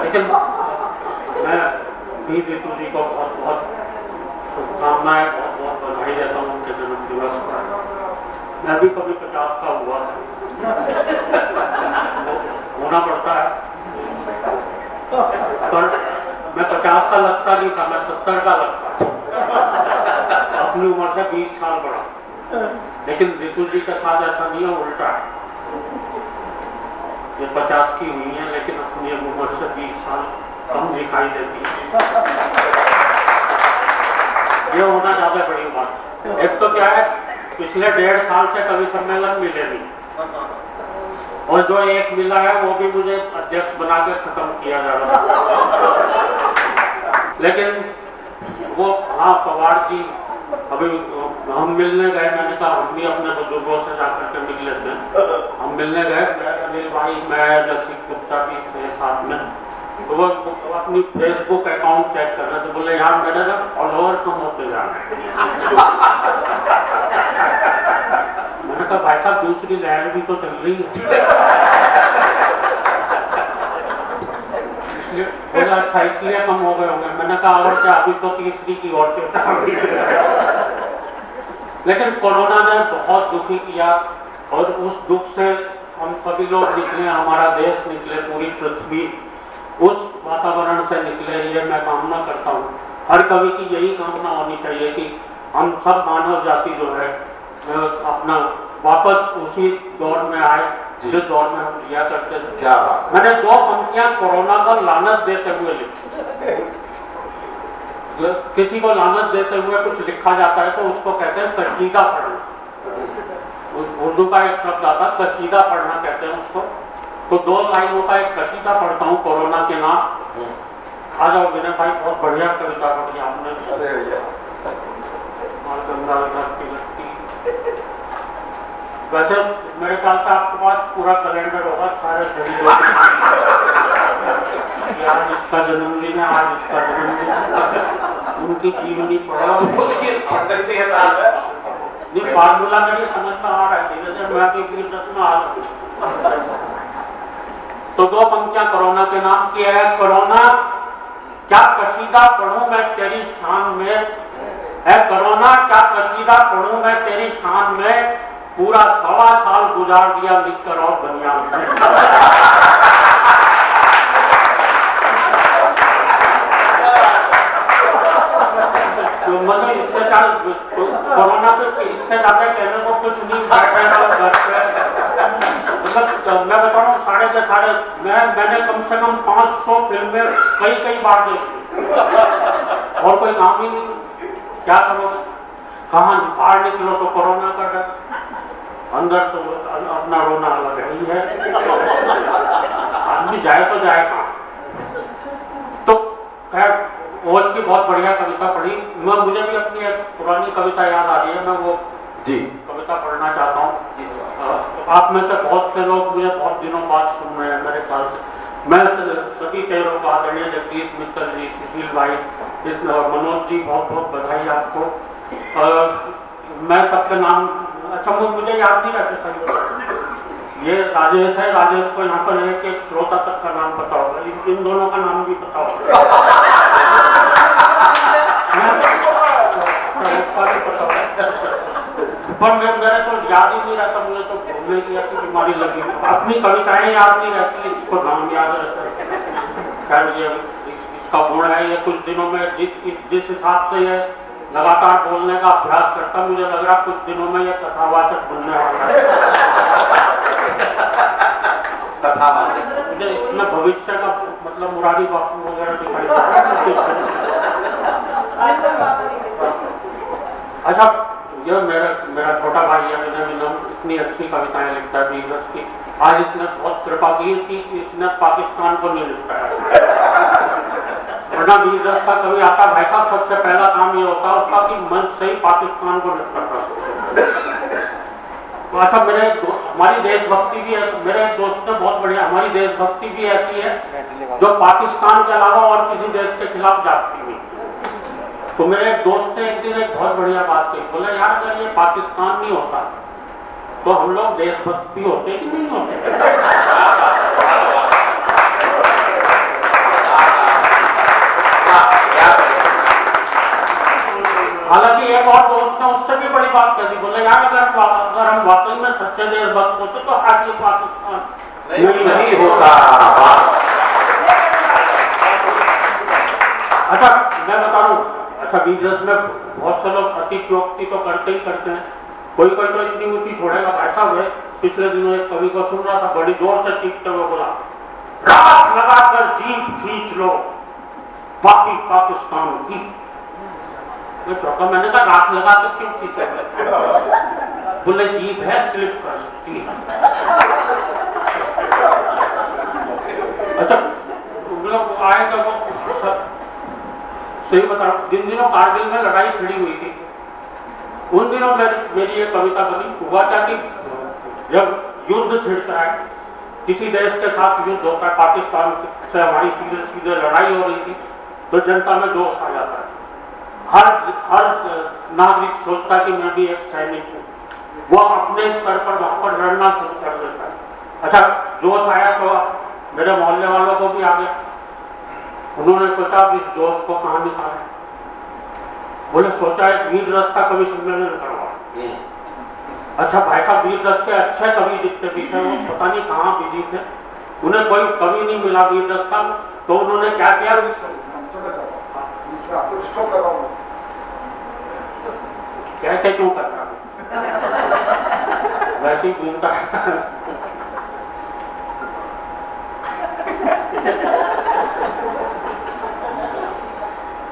लेकिन मैं भी ऋतु जी को बहुत बहुत शुभकामनाएं, बहुत बहुत बधाई देता हूँ उनके जन्म दिवस पर। मैं भी कभी 50 का हुआ था, होना पड़ता है, पर मैं 50 का लगता नहीं था, मैं 70 का लगता, अपनी उम्र से 20 साल बड़ा। लेकिन ऋतु जी के साथ ऐसा नहीं है, उल्टा है। ये 50 की हुई है लेकिन अपनी उम्र से 20 साल कम दिखाई देती है। ये होना ज्यादा बड़ी बात है। एक तो क्या है, पिछले 1.5 साल से कवि सम्मेलन मिले नहीं, और जो एक मिला है वो भी मुझे अध्यक्ष बना के खत्म किया जा रहा है। लेकिन वो, हाँ, पवार जी अभी हम मिलने गए, मैंने कहा हम भी अपने बुजुर्गों से जाकर के मिल लेते हैं। हम मिलने गए, अनिल भाई, मैं, रसिक गुप्ता भी थे साथ में। तो वो अपनी फेसबुक अकाउंट चेक कर रहे थे, बोले यार मेरे ना फॉलोअर कम होते जा रहे। मैंने कहा भाई साहब दूसरी लहर भी तो चल रही है। इसलिए बोला अच्छा इसलिए कम हो गए होंगे। मैंने कहा और क्या, अभी तो तीसरी की ओर चलता। लेकिन कोरोना ने बहुत दुखी किया, और उस दुख से हम सभी लोग निकले, हमारा देश निकले, पूरी पृथ्वी उस वातावरण से निकले। ये मैं कामना करता हूँ, हर कवि की यही कामना होनी चाहिए कि हम सब मानव जाति जो है अपना वापस उसी दौर में आए जिस दौर में हम जिया करते थे। क्या बात है। मैंने 2 पंक्तियां कोरोना को लानत देते हुए लिखी। किसी को लानत देते हुए कुछ लिखा जाता है तो उसको कहते हैं कशीदा पढ़ना। उर्दू का एक शब्द आता है, कशीदा पढ़ना कहते हैं उसको। तो 2 लाइनों का एक कशीदा पढ़ता हूँ कोरोना के नाम। आ जाओ विनय भाई, बहुत बढ़िया कविता पढ़ी आपने। अरे भैया, वैसे मेरे ख्याल से आपके पास पूरा कैलेंडर होगा, सारे आज इसका जन्मदिन है, आज इसका जन्मदिन है, उनकी जीवनी पढ़ो। नहीं, फार्मूला मेरी समझ में आ रहा है, धीरे धीरे मैं भी 2010 में आ रहा। तो 2 पंक्तियां कोरोना के नाम की है। कोरोना क्या कशीदा पढ़ूं मैं तेरी शान में, है कोरोना क्या कशीदा पढ़ूं मैं तेरी शान में, पूरा 1.25 साल गुजार दिया लिखकर और बनियान में। तो मतलब इससे कोरोना पे इससे ज्यादा कहने को कुछ नहीं, बैठे रहो घर पे। मतलब मैं बता रहा हूँ, साढ़े के साढ़े मैंने कम से कम 500 फिल्में कई बार देखी, और कोई काम ही नहीं। क्या करोगे, कहाँ बाहर निकलो तो कोरोना का डर, अंदर तो अपना रोना अलग ही है। आदमी जाए तो जाए कहाँ। तो खैर ओज की बहुत बढ़िया कविता पढ़ी। मुझे भी अपनी एक पुरानी कविता याद आ रही है, मैं वो जी कविता पढ़ना चाहता हूँ। आप में से बहुत से लोग मुझे बहुत दिनों बाद सुन रहे हैं मेरे ख्याल से। मैं सभी चेहरों को आदरणीय जगदीश मित्तल जी, सुशील भाई और मनोज जी, बहुत बहुत बधाई आपको। मैं सबके नाम, अच्छा मुझे याद नहीं रहते सही। ये राजेश है, राजेश को यहाँ पर एक श्रोता तक का नाम पता होगा, इन दोनों का नाम भी पता होगा, उसका भी पता होगा। पर मेरे तो याद ही नहीं रहता, मुझे तो भूलने की ऐसी बीमारी लगी। अपनी कविताएं याद नहीं रहती, इसको नाम याद रहता है। खैर ये इसका गुण है, ये कुछ दिनों में जिस हिसाब से ये लगातार बोलने का अभ्यास करता, मुझे लग रहा कुछ दिनों में ये कथावाचक बनने वाला है। कथावाचक, मुझे इसमें भविष्य का मतलब मुरारी बापू वगैरह दिखाई देता है। अच्छा, ये मेरा छोटा भाई है, मैंने इतनी अच्छी कविताएं लिखता है बीरस की। आज इसने बहुत कृपा की कि इसने पाकिस्तान को नहीं लिखा है, वरना बीरस का कभी आता भाई साहब सबसे पहला काम ये होता उसका कि मंच से ही पाकिस्तान को निपटा। तो अच्छा, हमारी देशभक्ति भी है, मेरे दोस्त ने बहुत बढ़िया, हमारी देशभक्ति भी ऐसी है जो पाकिस्तान के अलावा और किसी देश के खिलाफ जाती नहीं। तो मेरे एक दोस्त ने एक दिन एक बहुत बढ़िया बात कही, बोला यार अगर ये पाकिस्तान नहीं होता तो हम लोग देशभक्ति होते कि नहीं होते। हालांकि एक और दोस्त ने उससे भी बड़ी बात कह दी, बोले यार अगर हम वाकई में सच्चे देशभक्त होते तो आज ये पाकिस्तान नहीं होता। अच्छा मैं बता रहा हूँ, अच्छा बिजनेस में बहुत से लोग अतिशयोक्ति तो करते ही करते हैं, कोई कोई तो इतनी ऊंची छोड़ेगा। ऐसा हुए पिछले दिनों एक कवि को सुन रहा था, बड़ी जोर से चीखते हुए बोला, राख लगाकर जीप खींच लो बाकी पाकिस्तान की। मैं चौका, मैंने कहा राख लगा कर क्यों खींचे? बोले जीप है स्लिप कर सकती है। अच्छा लोग आएगा वो सही बता रहा हूं, जिन दिनों कारगिल में लड़ाई छिड़ी हुई थी उन दिनों मेरी ये कविता बनी। हुआ क्या कि जब युद्ध छिड़ता है, किसी देश के साथ युद्ध होता है, पाकिस्तान से हमारी सीधे सीधे लड़ाई हो रही थी, तो जनता में जोश आ जाता है। हर नागरिक सोचता है कि मैं भी एक सैनिक हूँ, वो अपने स्तर पर वहां पर लड़ना शुरू कर देता है। अच्छा जोश आया तो मेरे मोहल्ले वालों को भी आ गया, उन्होंने सोचा अब इस जोश को कहाँ निकालें। बोले सोचा एक वीर रस का कवि सम्मेलन करवा। अच्छा भाई साहब वीर रस के अच्छे कवि जितने भी थे वो पता नहीं कहाँ बिजी थे, उन्हें कोई कवि नहीं मिला वीर रस का, तो उन्होंने क्या किया, कहते क्यों करना वैसे ही घूमता रहता है।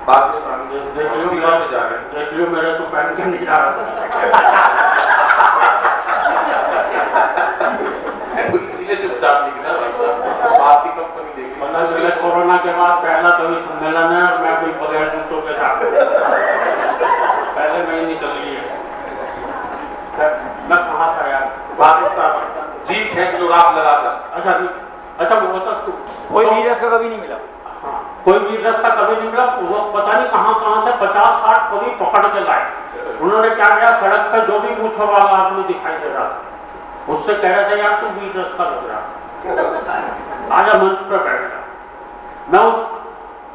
पाकिस्तान सीमा में जा रहे हैं, देख लियो मेरे तो पहन के नहीं जा रहा इसीलिए चुपचाप निकला भाई साहब, बात ही कंपनी देखी। मतलब कोरोना के बाद पहला कवि सम्मेलन है और मैं भी बगैर जूतों के साथ पहले मैं ही निकल ली है। मैं कहाँ था यार, पाकिस्तान जीप खींच लो राख लगाकर। अच्छा वो तो कोई वीर रस का कभी नहीं मिला। हाँ, कोई वीर रस का कवि नहीं मिला। वो पता नहीं कहाँ से 50-60 कवि पकड़ के लाए। उन्होंने क्या किया, सड़क पे जो भी मूंछों वाला आदमी दिखाई दे रहा था उससे कह रहे थे यार तू वीर रस का लग रहा, आजा मंच पर बैठ जा। मैं उस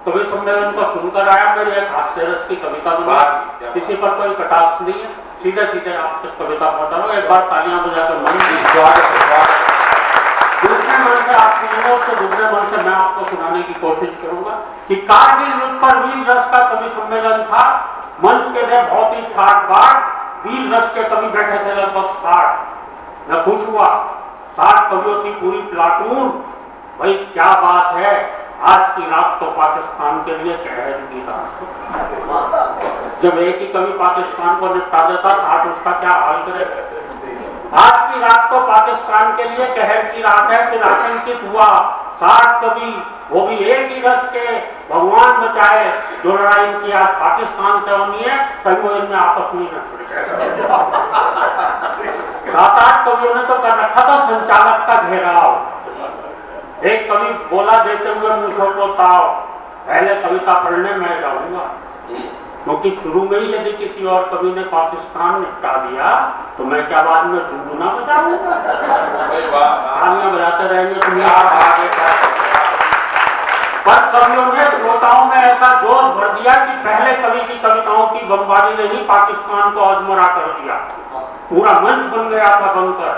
कवि सम्मेलन को सुनकर आया, मेरी एक हास्य रस की कविता बनी, किसी पर कोई कटाक्ष नहीं है, सीधे सीधे आप तक कविता पहुंचा रहा हूँ। एक बार तालियां बजाकर मन दूसरे मन से आप सुनेंगे, उससे दूसरे मन से मैं आपको सुनाने की कोशिश करूंगा कि कारगिल युद्ध पर वीर रस का कवि सम्मेलन था। मंच के थे बहुत ही ठाट बाट, वीर रस के कवि बैठे थे लगभग 60। मैं खुश हुआ, 60 कवियों की पूरी प्लाटून। भाई क्या बात है, आज की रात तो पाकिस्तान के लिए कहर की रात। जब एक ही कवि पाकिस्तान को निपटा देता, 60 उसका क्या हाल करे। आज की रात तो पाकिस्तान के लिए कहर की रात है। फिर आशंकित हुआ 60 कवि, वो भी एक ही रस के, भगवान बचाए जो लड़ाई इनकी आज पाकिस्तान से होनी है, कभी वो इनमें आपस में न छिड़ जाए। 7-8 कवियों ने तो कर रखा था संचालक का घेराव। एक कवि बोला देते हुए मूंछों को ताव, पहले कविता पढ़ने मैं जाऊंगा, क्योंकि शुरू में ही यदि किसी और कवि ने पाकिस्तान निपटा दिया तो मैं क्या बाद में झुंझुना बजाऊंगा, तालियां बजाते रहेंगे। पर कवियों ने श्रोताओं में ऐसा जोश भर दिया कि पहले कवि की कविताओं की बमबारी ने ही पाकिस्तान को अधमरा कर दिया। पूरा मंच बन गया था बनकर,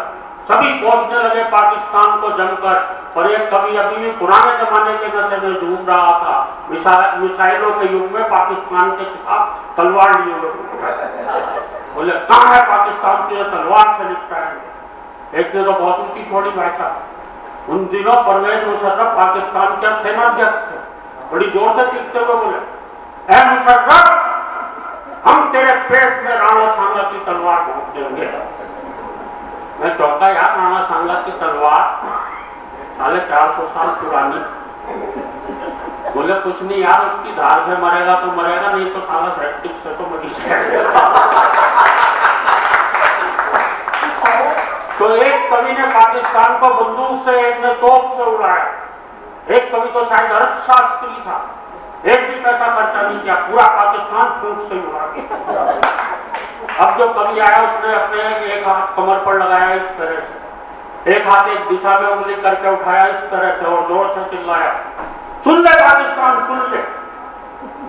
सभी कोसने लगे पाकिस्तान को जमकर। और एक कवि अभी भी पुराने जमाने के नशे में झूम रहा था, मिसाइलों के युग में पाकिस्तान के खिलाफ तलवार लिए बोले कहाँ है पाकिस्तान की तलवार से निपटाएंगे। एक ने तो बहुत ऊंची छोड़ी भाई साहब, उन दिनों परवेज मुशर्रफ पाकिस्तान के सेनाध्यक्ष थे, बड़ी जोर से चीखते हुए बोले, ऐ मुशर्रफ हम तेरे पेट में राणा सांगा की तलवार भोंक देंगे। मैं चौंका, यार राणा सांगा की तलवार साले 400 साल पुरानी। बोले कुछ नहीं यार, उसकी धार से मरेगा तो मरेगा, नहीं तो साला सेप्टिक से तो मरी जाएगा। तो एक कवि ने पाकिस्तान को बंदूक से, एक ने तोप से उड़ाया। एक कवि तो शायद अर्थशास्त्री था, एक भी पैसा खर्चा नहीं किया, पूरा पाकिस्तान फूंक से उड़ा दिया। अब जो कवि आया उसने अपने एक हाथ कमर पर लगाया इस तरह से, एक हाथ एक दिशा में उंगली करके उठाया इस तरह से और जोर से चिल्लाया, सुन ले पाकिस्तान सुन ले।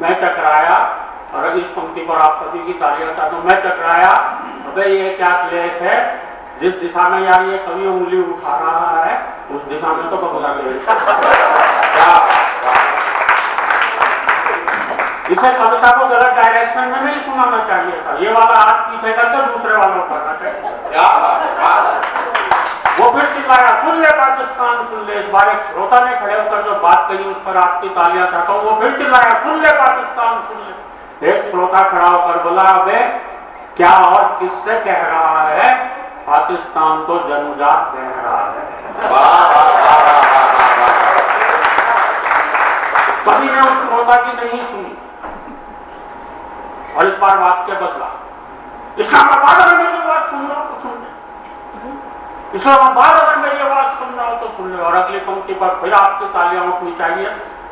मैं चकराया, और इस पंक्ति पर आप सभी की तालियां था तो मैं टकराया, अबे ये क्या क्लेश है, जिस दिशा में यार ये कवि उंगली उठा रहा है उस दिशा में तो बगला क्लेश। इसे कविता को गलत डायरेक्शन में नहीं सुनाना चाहिए था, ये वाला हाथ पीछे करके दूसरे वालों को करना चाहिए। वो फिर चिल्लाया, सुन ले पाकिस्तान सुन ले। इस बार एक श्रोता ने खड़े होकर जो बात कही उस पर आपकी तालियां चाहता हूं। वो फिर चिल्लाया, सुन ले पाकिस्तान सुन ले। एक श्रोता खड़ा होकर बोला, अबे क्या और किससे कह रहा है, पाकिस्तान तो जन्मजात कह रहा है। कभी ने उस श्रोता की नहीं सुनी और इस बार वाक्य बदला, इस्लामाबाद अगर मेरी बात सुन रहा हो तो सुन ले, इस्लामाबाद अगर मेरी आवाज सुन रहा हो तो सुन ले। और अगली पंक्ति पर फिर आपकी तालियां उठनी चाहिए।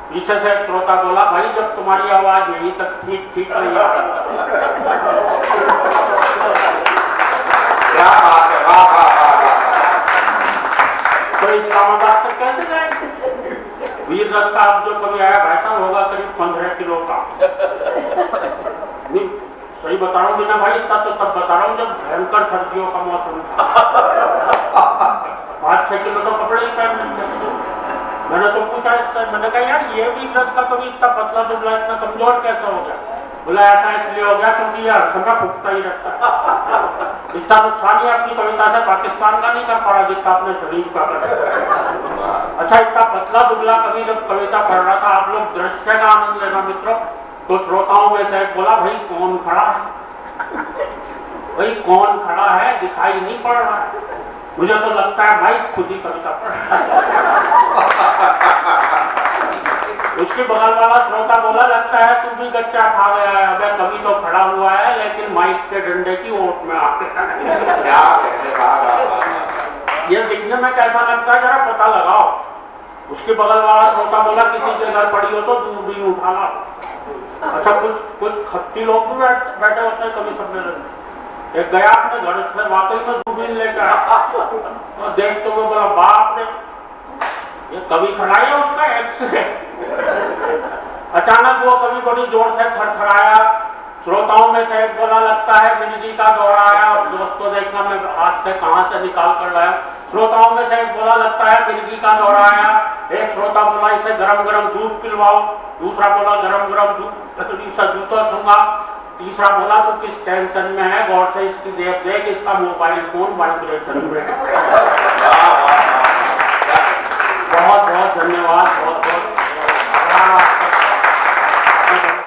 पीछे से एक श्रोता बोला, भाई जब तुम्हारी आवाज यहीं तक ठीक ठीक नहीं आ रही तो इस्लामाबाद तक कैसे जाएंगे। वीर रस का अब जो कभी आया वैसा होगा करीब 15 किलो का। नहीं सही बता रहा हूँ बिना भाई, इतना तो तब बता रहा हूँ जब भयंकर सर्दियों का मौसम था। 5-6 किलो तो कपड़े ही पहन लेते। मैंने तो पूछा इससे, मैंने कहा यार ये वीर रस का कभी इतना पतला दुबला इतना कमजोर कैसे हो गया। बोला ऐसा इसलिए हो गया क्योंकि ये हर समय फूकता ही रहता है। इतना नुकसान ही अपनी कविता से पाकिस्तान का नहीं कर पा रहा जितना अपने शरीर का कर। अच्छा इतना पतला दुबला कवि जब कविता पढ़ रहा था, आप लोग दृश्य का आनंद लेना मित्रों। तो श्रोताओं में से बोला, भाई कौन खड़ा है, भाई कौन खड़ा है, दिखाई नहीं पड़ रहा है। मुझे तो लगता है भाई खुद ही कविता पढ़ रहा है। उसके बगल वाला श्रोता बोला, लगता है तू भी गच्चा खा गया है, अबे कवि तो खड़ा हुआ है लेकिन माइक के डंडे की ओट में आके ये दिखने में कैसा लगता है जरा पता लगाओ। उसके बगल वाला श्रोता बोला, किसी के घर पड़ी हो तो दूरबीन उठा ला। अच्छा कुछ खत्ती लोग भी बैठे होते हैं कवि सम्मेलन में। एक गया अपने घर से वाकई में दूरबीन लेकर और देखते हुए बोला, बाप रे ये कवि खड़ा है उसका एक्सरे। अचानक वो कवि बड़ी जोर से थरथराया। श्रोताओं में से एक बोला, लगता है मिर्गी का दौरा आया। और दोस्तों देखना मैं हाथ से कहां से निकाल कर लाया। श्रोताओं में से एक बोला, लगता है मिर्गी का दौरा आया। एक श्रोता बोला, इसे गरम गरम दूध पिलवाओ। दूसरा बोला, गरम गरम दूध इसका जूता दूंगा। तीसरा बोला, तो किस टेंशन में है, गौर से इसकी देख इसका मोबाइल फोन वाइब्रेशन में। बहुत बहुत धन्यवाद, बहुत बहुत